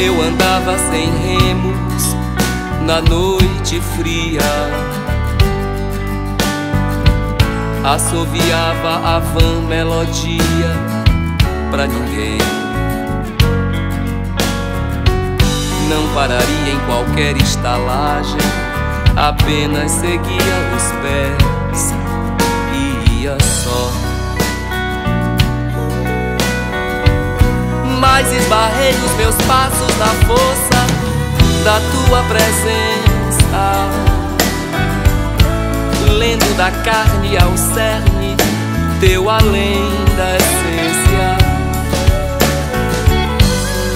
Eu andava sem remos na noite fria, assoviava a vã melodia pra ninguém. Não pararia em qualquer estalagem, apenas seguia os pés e ia só. Mas esbarrei os meus passos na força da tua presença, lendo da carne ao cerne teu além da essência.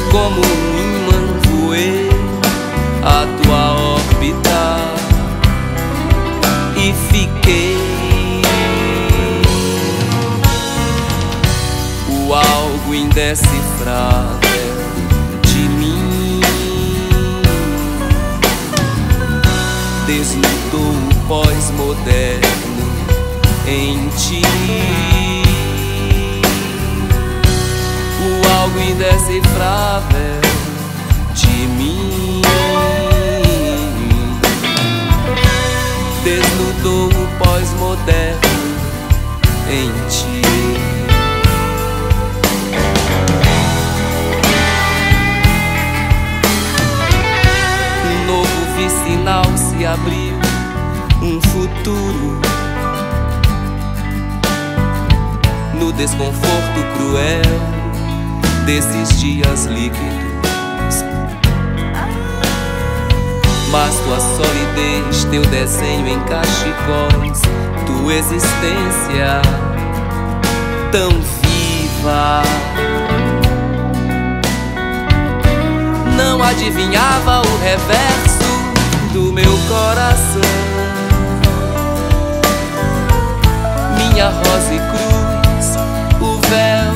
Como um imã voei a tua órbita e fiquei. O algo indecifrável de mim desnudou o pós-moderno em ti. O algo indecifrável de mim desnudou o pós-moderno em ti. Sinal se abriu, um futuro no desconforto cruel desses dias líquidos. Mas tua solidez, teu desenho em cachecóis, tua existência tão viva, não adivinhava o reverso do meu coração. Minha rosa e cruz, o véu